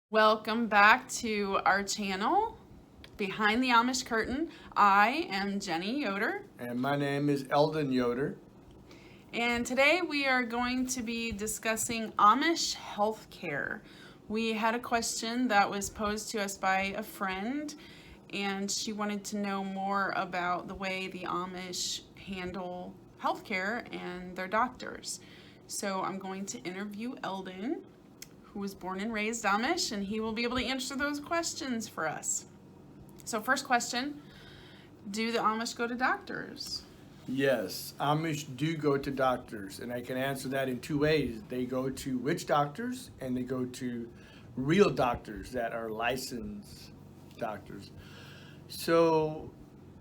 Welcome back to our channel, Behind the Amish Curtain. I am Jenny Yoder, And my name is Eldon Yoder. and today we are going to be discussing Amish Healthcare. We had a question that was posed to us by a friend, and she wanted to know more about the way the Amish handle healthcare and their doctors. So I'm going to interview Eldon, who was born and raised Amish, and he will be able to answer those questions for us. So, first question, do the Amish go to doctors? Yes, Amish do go to doctors, and I can answer that in two ways. They go to witch doctors, and they go to real doctors that are licensed doctors. So,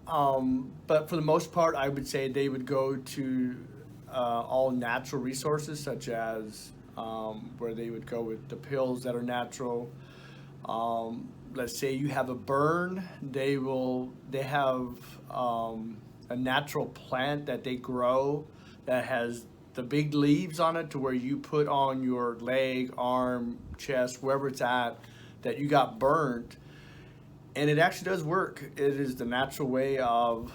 but for the most part, I would say they would go to all natural resources, such as where they would go with the pills that are natural. Let's say you have a burn, they have a natural plant that they grow that has the big leaves on it to where you put on your leg, arm, chest, wherever it's at that you got burnt, and it actually does work. It is the natural way of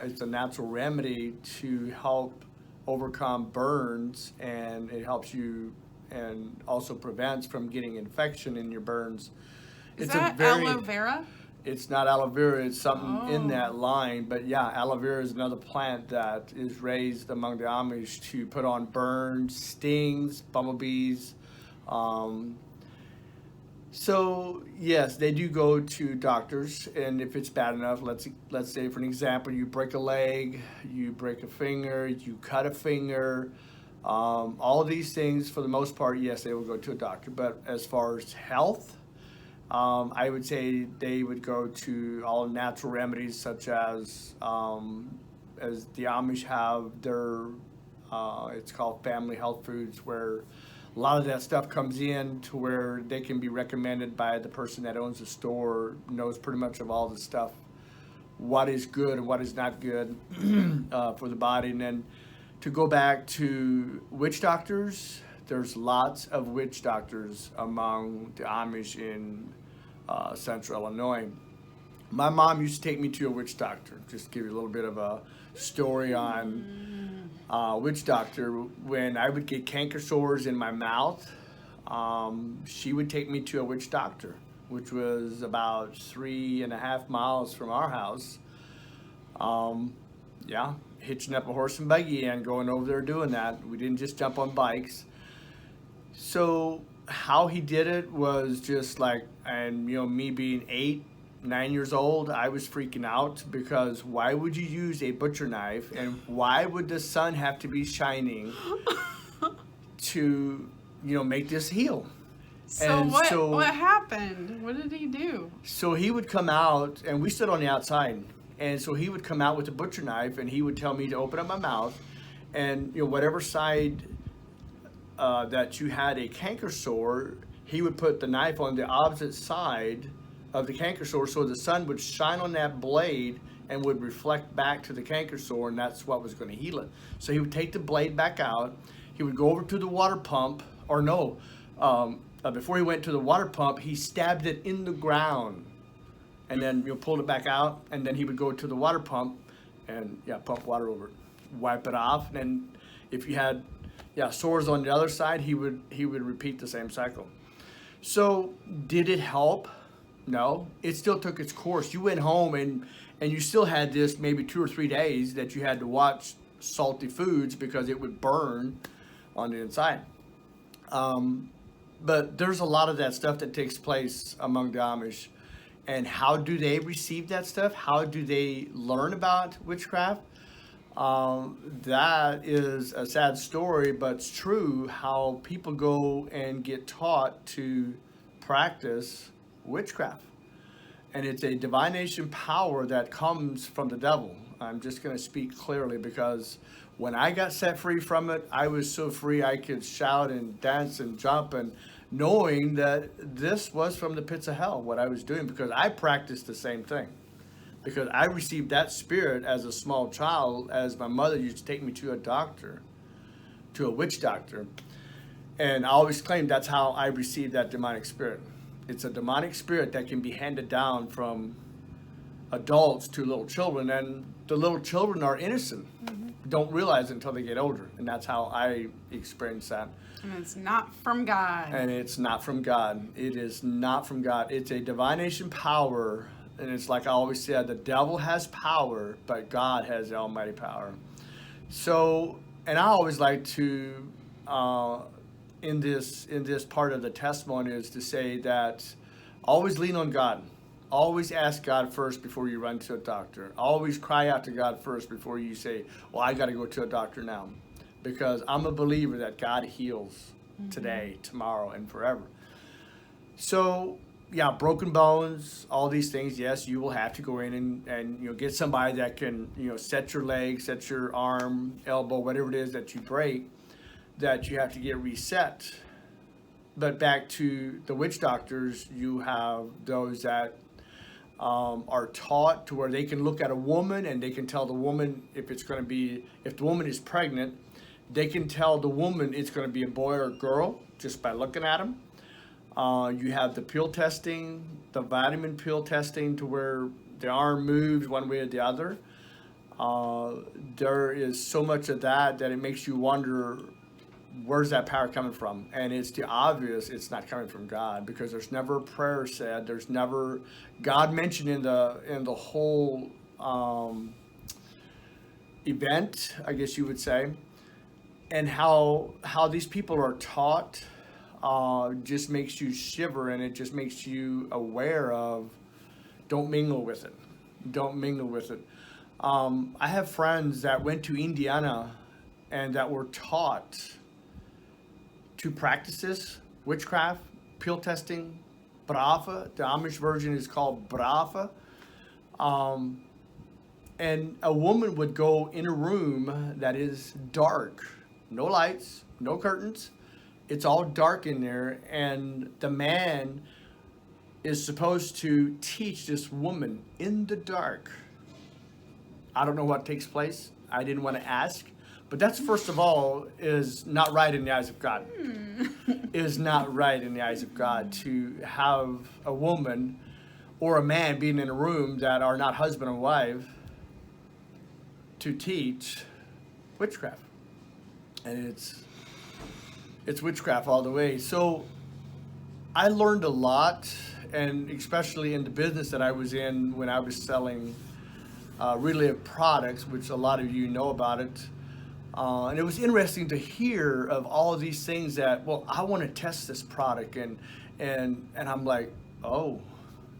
it's a natural remedy to help overcome burns, and it helps you and also prevents from getting infection in your burns. Is It's that aloe vera? it's not aloe vera, it's something in Oh. that line. But yeah, aloe vera is another plant that is raised among the Amish to put on burns, stings, bumblebees. Um, so yes, they do go to doctors, and if it's bad enough, let's say for an example, you break a leg, you break a finger, you cut a finger, all of these things for the most part, yes, they will go to a doctor. But as far as health, I would say they would go to all natural remedies, such as the Amish have their, it's called family health foods, where a lot of that stuff comes in to where they can be recommended by the person that owns the store, knows pretty much of all the stuff, what is good and what is not good for the body. And then to go back to witch doctors, there's lots of witch doctors among the Amish in central Illinois. My mom used to take me to a witch doctor. Just to give you a little bit of a story on witch doctor. When I would get canker sores in my mouth, she would take me to a witch doctor, which was about 3.5 miles from our house. Yeah, hitching up a horse and buggy and going over there doing that. We didn't just jump on bikes. So how he did it was just like, and me being 8, 9 years old, I was freaking out because why would you use a butcher knife, and why would the sun have to be shining to make this heal? So And what happened? What did he do? so he would come out, and we stood on the outside, and so he would come out with a butcher knife, and he would tell me to open up my mouth, and whatever side that you had a canker sore, he would put the knife on the opposite side of the canker sore so the sun would shine on that blade and would reflect back to the canker sore, and that's what was going to heal it. So he would take the blade back out. He would go over to the water pump, or no, before he went to the water pump, he stabbed it in the ground, and then pulled it back out, and then he would go to the water pump and pump water over it, wipe it off, and then if you had sores on the other side, he would repeat the same cycle. So did it help? No, it still took its course. You went home and you still had this maybe 2 or 3 days that you had to watch salty foods because it would burn on the inside. But there's a lot of that stuff that takes place among the Amish. And how do they receive that stuff? How do they learn about witchcraft? That is a sad story, but it's true how people go and get taught to practice witchcraft. And it's a divination power that comes from the devil. I'm just going to speak clearly because when I got set free from it, I was so free I could shout and dance and jump, and knowing that this was from the pits of hell, what I was doing, because I practiced the same thing. Because I received that spirit as a small child, as my mother used to take me to a doctor, to a witch doctor. And I always claim that's how I received that demonic spirit. It's a demonic spirit that can be handed down from adults to little children, and the little children are innocent, don't realize it until they get older, and that's how I experienced that. And it's not from God. And it's not from God. It is not from God. It's a divination power, and it's like I always said, the devil has power, but God has the almighty power. So, and I always like to, in this part of the testimony, is to say that always lean on God. Always ask God first before you run to a doctor. Always cry out to God first before you say, well, I got to go to a doctor now. Because I'm a believer that God heals today, tomorrow, and forever. So, yeah, broken bones, all these things, yes, you will have to go in and get somebody that can, set your leg, set your arm, elbow, whatever it is that you break, that you have to get reset. But back to the witch doctors, you have those that are taught to where they can look at a woman and they can tell the woman if the woman is pregnant, they can tell the woman it's going to be a boy or a girl just by looking at them. You have the pill testing, the vitamin pill testing, to where the arm moves one way or the other. There is so much of that it makes you wonder, where's that power coming from? And it's obvious it's not coming from God, because there's never a prayer said. There's never God mentioned in the whole event, I guess you would say. And how these people are taught just makes you shiver, and it just makes you aware of, don't mingle with it. Don't mingle with it. I have friends that went to Indiana and that were taught to practice this, witchcraft, pill testing, brafa. The Amish version is called brafa. And a woman would go in a room that is dark, no lights, no curtains. It's all dark in there, and the man is supposed to teach this woman in the dark. I don't know what takes place. I didn't want to ask. But that's, first of all, is not right in the eyes of God. It is not right in the eyes of God to have a woman or a man being in a room that are not husband and wife to teach witchcraft. And it's witchcraft all the way. So I learned a lot, and especially in the business that I was in when I was selling Relive products, which a lot of you know about it. And it was interesting to hear of all of these things that, well, I want to test this product, and I'm like, oh,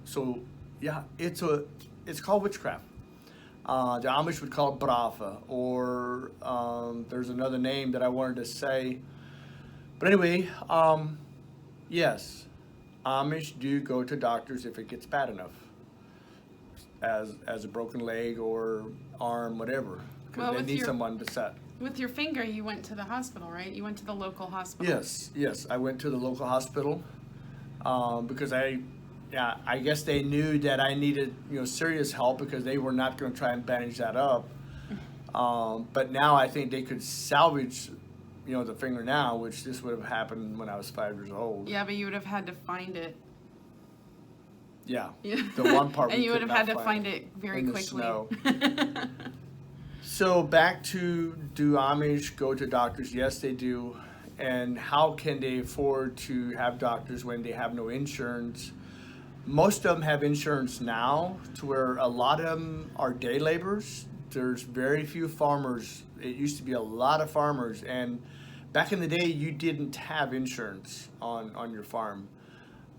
so yeah, it's called witchcraft. The Amish would call it brafa, or there's another name that I wanted to say. But anyway, yes, Amish do go to doctors if it gets bad enough, as a broken leg or arm, whatever, because they need someone to set. With your finger, you went to the hospital, right? You went to the local hospital. Yes, I went to the local hospital because I guess they knew that I needed serious help, because they were not going to try and bandage that up. But now I think they could salvage the finger now, which this would have happened when I was 5 years old. Yeah, but you would have had to find it. Yeah, the one part. And you would have had to find it very quickly. Snow. So back to, do Amish go to doctors? Yes, they do. And how can they afford to have doctors when they have no insurance? Most of them have insurance now, to where a lot of them are day laborers. There's very few farmers. It used to be a lot of farmers, and back in the day, you didn't have insurance on your farm.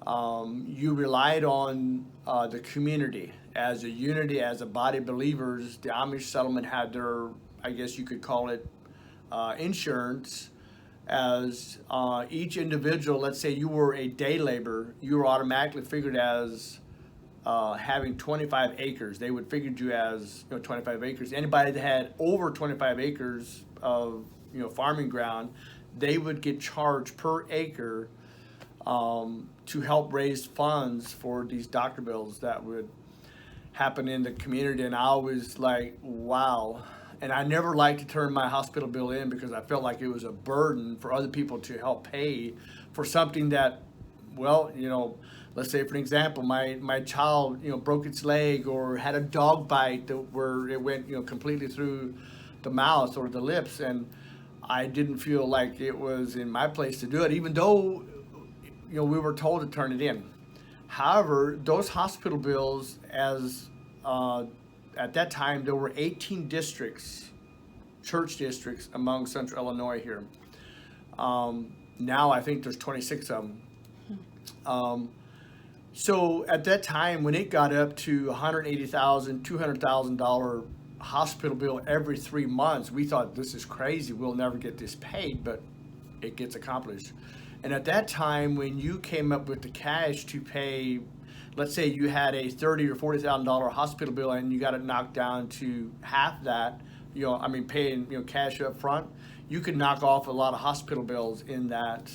You relied on the community as a unity, as a body of believers. The Amish settlement had their, I guess you could call it, insurance, as each individual. Let's say you were a day laborer, you were automatically figured as having 25 acres. They would figure you as 25 acres. Anybody that had over 25 acres of farming ground, they would get charged per acre to help raise funds for these doctor bills that would happen in the community. And I was like, wow. And I never liked to turn my hospital bill in because I felt like it was a burden for other people to help pay for something that, well, let's say for an example, my child, broke its leg or had a dog bite where it went, completely through the mouth or the lips, and I didn't feel like it was in my place to do it, even though, we were told to turn it in. However, those hospital bills, at that time, there were 18 districts, church districts among Central Illinois here. Now I think there's 26 of them. So at that time, when it got up to $180,000, $200,000 hospital bill every 3 months, we thought, this is crazy. We'll never get this paid, but it gets accomplished. And at that time, when you came up with the cash to pay, let's say you had a $30,000 or $40,000 hospital bill and you got it knocked down to half that, paying cash up front, you could knock off a lot of hospital bills in that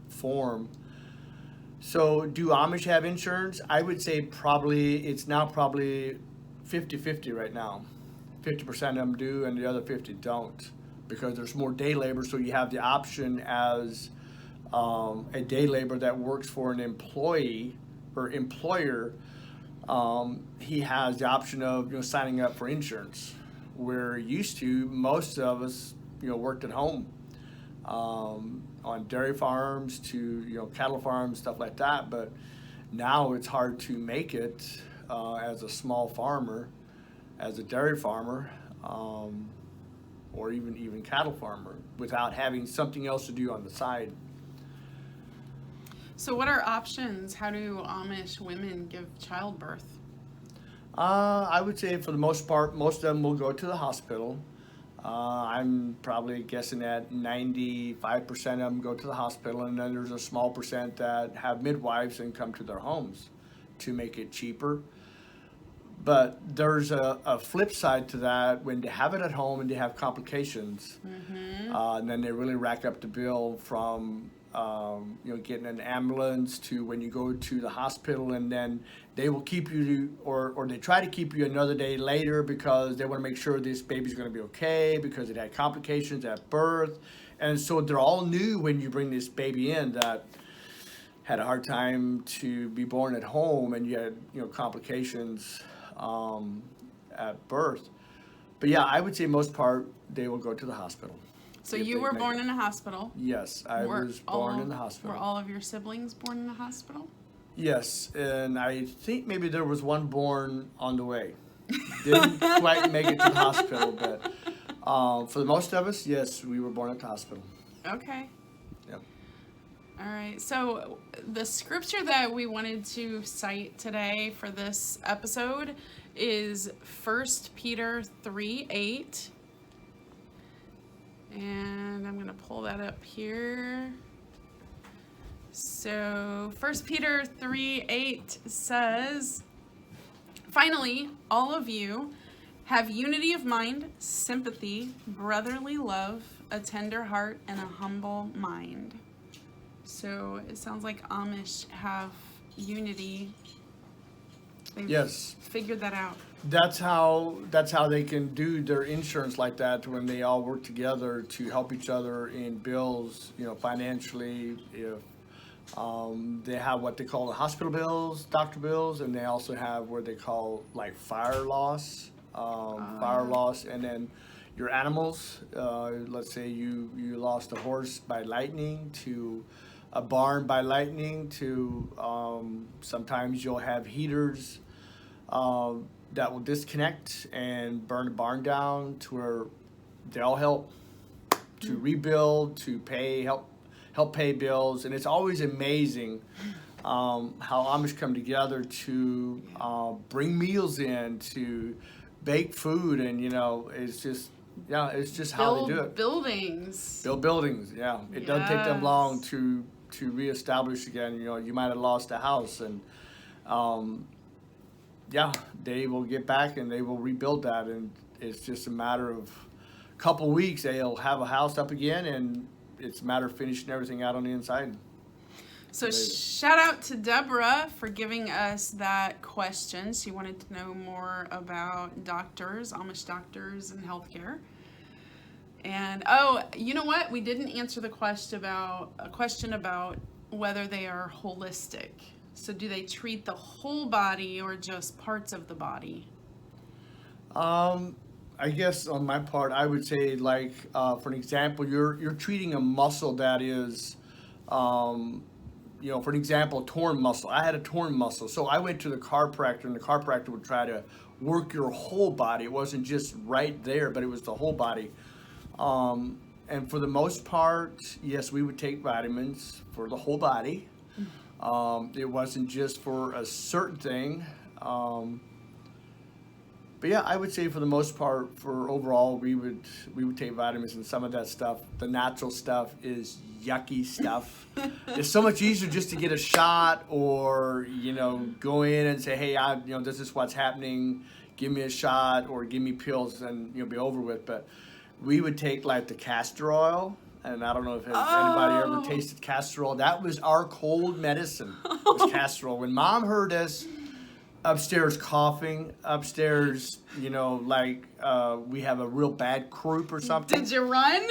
form. So do Amish have insurance? I would say it's now probably 50-50 right now. 50% of them do and the other 50 don't, because there's more day labor, so you have the option as a day laborer that works for an employee or employer. He has the option of signing up for insurance, where used to most of us worked at home, on dairy farms to cattle farms, stuff like that. But now it's hard to make it as a small farmer, as a dairy farmer, or even cattle farmer, without having something else to do on the side. So what are options? How do Amish women give childbirth? I would say for the most part, most of them will go to the hospital. I'm probably guessing that 95% of them go to the hospital, and then there's a small percent that have midwives and come to their homes to make it cheaper. But there's a flip side to that. When they have it at home and they have complications, and then they really rack up the bill from getting an ambulance to when you go to the hospital, and then they will keep you, or they try to keep you another day later because they want to make sure this baby's going to be okay because it had complications at birth. And so they're all new when you bring this baby in that had a hard time to be born at home, and you had complications at birth. But yeah, I would say most part they will go to the hospital. So you were born in a hospital? Yes, I was born in the hospital. Were all of your siblings born in a hospital? Yes, and I think maybe there was one born on the way. Didn't quite make it to the hospital, but for the most of us, yes, we were born at the hospital. Okay. Yep. All right. So the scripture that we wanted to cite today for this episode is 1 Peter 3:8. And I'm going to pull that up here. So 1 Peter 3:8 says, "Finally, all of you have unity of mind, sympathy, brotherly love, a tender heart, and a humble mind." So it sounds like Amish have unity. They've Yes. figured that out. That's how they can do their insurance like that, when they all work together to help each other in bills, financially. If they have what they call the hospital bills, doctor bills, and they also have what they call like fire loss, and then your animals. Let's say you lost a horse by lightning, to a barn by lightning, to sometimes you'll have heaters that will disconnect and burn the barn down, to where they all help to rebuild, to help pay bills. And it's always amazing how Amish come together to bring meals in, to bake food, and it's just how they do it. Buildings. Build buildings, yeah. It doesn't take them long to reestablish again. You might have lost a house, and they will get back and they will rebuild that, and it's just a matter of a couple weeks. They'll have a house up again, and it's a matter of finishing everything out on the inside. So Amazing. shout out to Deborah for giving us that question. She wanted to know more about doctors, Amish doctors, and healthcare. And oh, you know what? We didn't answer the question about whether they are holistic. So do they treat the whole body or just parts of the body? I guess on my part, I would say like for an example, you're treating a muscle that is, for an example, torn muscle. I had a torn muscle, so I went to the chiropractor, and the chiropractor would try to work your whole body. It wasn't just right there, but it was the whole body. And for the most part, yes, we would take vitamins for the whole body. It wasn't just for a certain thing. But yeah, I would say for the most part, for overall, we would take vitamins, and some of that stuff, the natural stuff, is yucky stuff. It's so much easier just to get a shot, or go in and say, hey, this is what's happening. Give me a shot or give me pills, and be over with. But we would take like the castor oil, and I don't know if anybody ever tasted castor oil. That was our cold medicine. Was castor oil. When Mom heard us upstairs coughing, upstairs, we have a real bad croup or something. Did you run?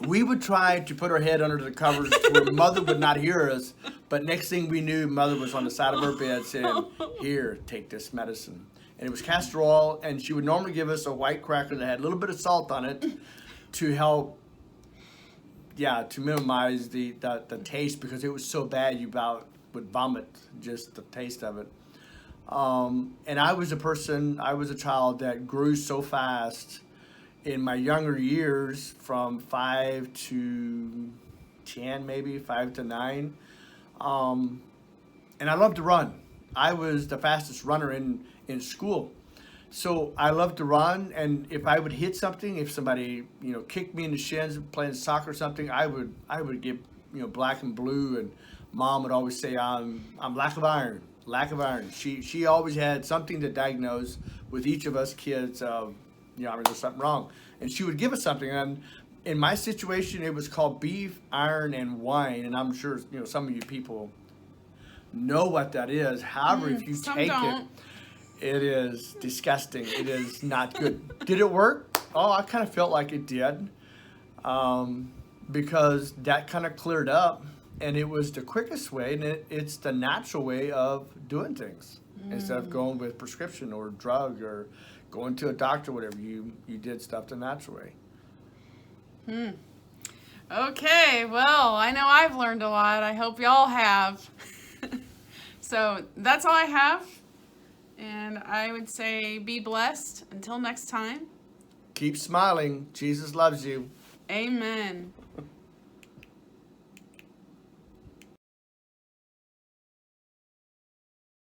We would try to put our head under the covers where Mother would not hear us, but next thing we knew, Mother was on the side of her bed saying, here, take this medicine. And it was castor oil, and she would normally give us a white cracker that had a little bit of salt on it to help, to minimize the taste, because it was so bad you about would vomit just the taste of it. And I was a child that grew so fast in my younger years, from 5 to 10, maybe 5 to 9. And I loved to run. I was the fastest runner in school. So I loved to run, and if I would hit something, if somebody, kicked me in the shins playing soccer or something, I would get, black and blue, and Mom would always say, I'm lack of iron. She always had something to diagnose with each of us kids of, there's something wrong. And she would give us something. And in my situation, it was called beef, iron, and wine. And I'm sure, some of you people know what that is. However, if you take it, it is disgusting. It is not good. Did it work? Oh, I kind of felt like it did. Because that kind of cleared up. And it was the quickest way, and it's the natural way of doing things. Instead of going with prescription or drug or going to a doctor, whatever, you did stuff the natural way. Okay, well, I know I've learned a lot. I hope y'all have. So that's all I have. And I would say be blessed. Until next time. Keep smiling. Jesus loves you. Amen.